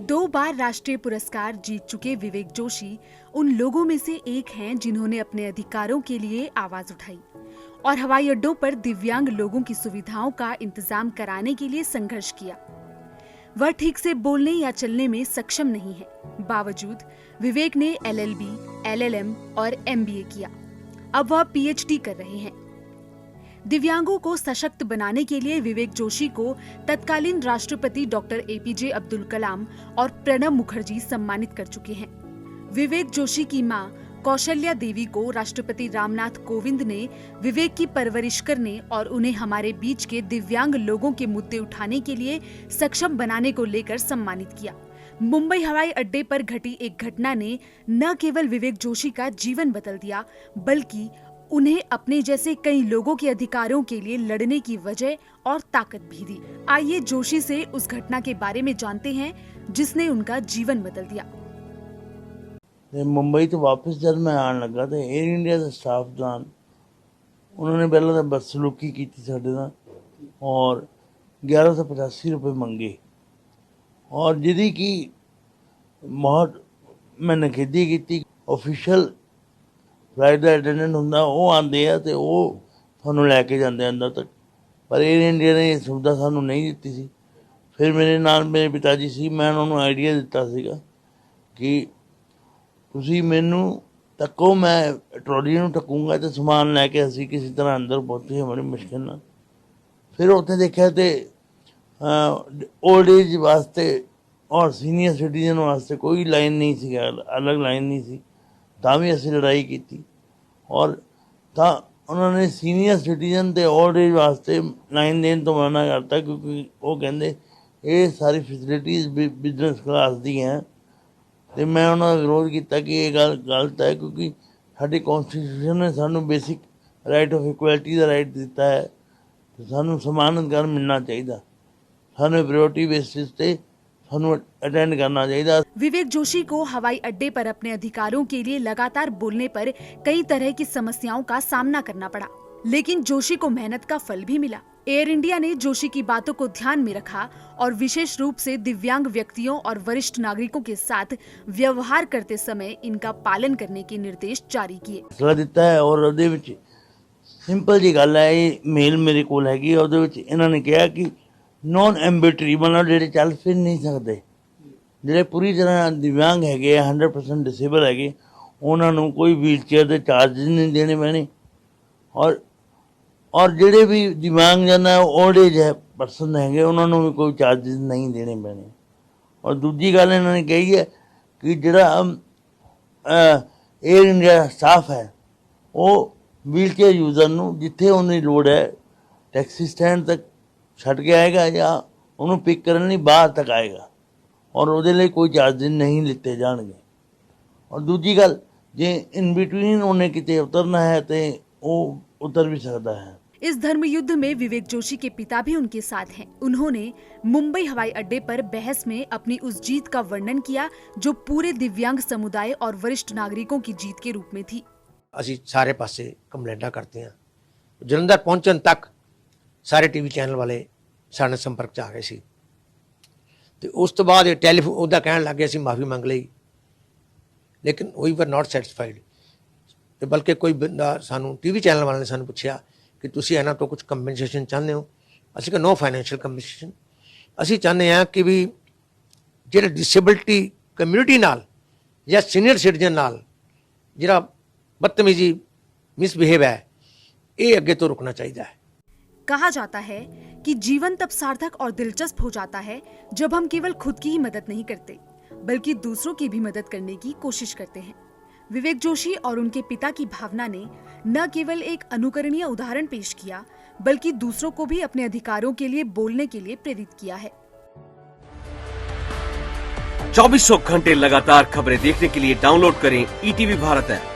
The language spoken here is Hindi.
2 बार राष्ट्रीय पुरस्कार जीत चुके विवेक जोशी उन लोगों में से एक हैं जिन्होंने अपने अधिकारों के लिए आवाज उठाई और हवाई अड्डों पर दिव्यांग लोगों की सुविधाओं का इंतजाम कराने के लिए संघर्ष किया। वह ठीक से बोलने या चलने में सक्षम नहीं है, बावजूद विवेक ने LLB, LLM और MBA किया। अब वह PhD कर रहे हैं। दिव्यांगों को सशक्त बनाने के लिए विवेक जोशी को तत्कालीन राष्ट्रपति डॉक्टर APJ अब्दुल कलाम और प्रणब मुखर्जी सम्मानित कर चुके हैं। विवेक जोशी की मां कौशल्या देवी को राष्ट्रपति रामनाथ कोविंद ने विवेक की परवरिश करने और उन्हें हमारे बीच के दिव्यांग लोगों के मुद्दे उठाने के लिए सक्षम बनाने को लेकर सम्मानित किया। मुंबई हवाई अड्डे पर घटी एक घटना ने न केवल विवेक जोशी का जीवन बदल दिया, बल्कि उन्हें अपने जैसे कई लोगों के अधिकारों के लिए लड़ने की वजह और ताकत भी दी। आइए जोशी से उस घटना के बारे में जानते हैं जिसने उनका जीवन बदल दिया। मुंबई तो वापस जब मैं आने लगा तो एयर इंडिया के स्टाफ ਨਾਲ उन्होंने पहले तो बदसलूकी की थी साढ़े ਨਾਲ और 1185 रुपये मंगे और जिदी की बहुत मैं नखेदी की। ऑफिशियल फ्लाइट का अटेंडेंट होंगे वो आते हैं तो वो थानू लैके जाते अंदर तक, पर एयर इंडिया ने ये सुविधा सानू नहीं दी सी। फिर मेरे नाल मेरे पिताजी सी, मैं उन्होंने आइडिया दिता सीगा कि तुसी मैनू तको, मैं ट्रॉली नूं ढकूंगा तो समान लैके असी किसी तरह अंदर पहुंचे बड़ी मुश्किल नाल। फिर उत्थे देखा तो ओल्ड एज वास्ते और सीनियर सिटीजन वास्ते कोई लाइन नहीं सी, अलग लाइन नहीं सी। ਤਾਂ भी असी लड़ाई की और ਤਾਂ उन्होंने सीनियर सिटीजन ते ओल्ड एज वास्ते लाइन देने तो मना करता, क्योंकि वो कहते ये सारी फैसिलिटीज़ बिजनेस क्लास दी हैं। तो मैं उन्होंने विरोध किया कि ये गल गलत है, क्योंकि साडी कॉन्स्टिट्यूशन ने सानू बेसिक राइट ऑफ इक्वलिटी का राइट दिता है, तो सानू समान अधिकार मिलना चाहिए। सानू प्रायोरिटी बेसिस पे अटेंड करना चाहिए। विवेक जोशी को हवाई अड्डे पर अपने अधिकारों के लिए लगातार बोलने पर कई तरह की समस्याओं का सामना करना पड़ा, लेकिन जोशी को मेहनत का फल भी मिला। एयर इंडिया ने जोशी की बातों को ध्यान में रखा और विशेष रूप से दिव्यांग व्यक्तियों और वरिष्ठ नागरिकों के साथ व्यवहार करते समय इनका पालन करने के निर्देश जारी किए। सलाह दिता है और ਉਹਦੇ ਵਿੱਚ ਸਿੰਪਲ जी गल है, ये मेल मेरे ਕੋਲ ਹੈਗੀ, ਉਹਦੇ ਵਿੱਚ ਇਹਨਾਂ ਨੇ ਕਿਹਾ कि नॉन एम्बिटरी मतलब ਜਿਹੜੇ ਚੱਲ ਫਿਰ ਨਹੀਂ ਸਕਦੇ, ਜਿਹੜੇ ਪੂਰੀ ਤਰ੍ਹਾਂ ਦਿਵਿਆਂਗ ਹੈਗੇ 100% डिसेबल ਹੈਗੇ, ਉਹਨਾਂ ਨੂੰ ਕੋਈ व्हीलचेयर ਦੇ ਚਾਰजेस नहीं देने ਪੈਣੇ और ਜਿਹੜੇ भी दिव्यांग जन है ओल्ड एज है पर्सन हैगे ਉਹਨਾਂ ਨੂੰ भी कोई चार्जेस नहीं देने पैਣੇ। और दूजी गल ਇਹਨਾਂ ने कही है कि ਜਿਹੜਾ एयर इंडिया स्टाफ है वो व्हीलचेयर यूजर ਨੂੰ ਜਿੱਥੇ ਉਹਦੀ ਲੋੜ है टैक्सी स्टैंड तक छड़ के आएगा या उन्होंने पिक करने लिए बाहर तक आएगा और वो कोई चार्जेस नहीं लिते जाएंगे। और दूजी गल जे इन बिटवीन उन्हें किते उतरना है तो वो उतर भी सकता है। इस धर्म युद्ध में विवेक जोशी के पिता भी उनके साथ हैं। उन्होंने मुंबई हवाई अड्डे पर बहस में अपनी उस जीत का वर्णन किया जो पूरे दिव्यांग समुदाय और वरिष्ठ नागरिकों की जीत के रूप में थी। असी सारे पासे कंप्लेंटा करते हैं, जलंधर पहुंचने तक सारे टीवी चैनल वाले साढ़े संपर्क च आ गए सी। तो उस तो बाद टैलीफोन उदा कहन लग गए, असीं माफ़ी मंग लई, लेकिन वी वर नॉट सैटिस्फाइड। तो बल्कि कोई बंदा सानू टीवी चैनल वाले ने सानू पुछया कि तुसीं इन्हां तो कुछ कंपनसेशन चाहते हो। असीं कहा नो फाइनैशियल कंपनसेशन, असीं चाहते हैं कि भी जिहड़ा डिसेबिलिटी कम्यूनिटी नाल या सीनियर सिटीजन नाल जिहड़ा बदतमीजी मिसबिहेव है, ये अगे तो रुकना चाहिए है। कहा जाता है कि जीवन तब सार्थक और दिलचस्प हो जाता है जब हम केवल खुद की ही मदद नहीं करते, बल्कि दूसरों की भी मदद करने की कोशिश करते हैं। विवेक जोशी और उनके पिता की भावना ने न केवल एक अनुकरणीय उदाहरण पेश किया, बल्कि दूसरों को भी अपने अधिकारों के लिए बोलने के लिए प्रेरित किया है। 2400 घंटे लगातार खबरें देखने के लिए डाउनलोड करें ETV भारत ऐप।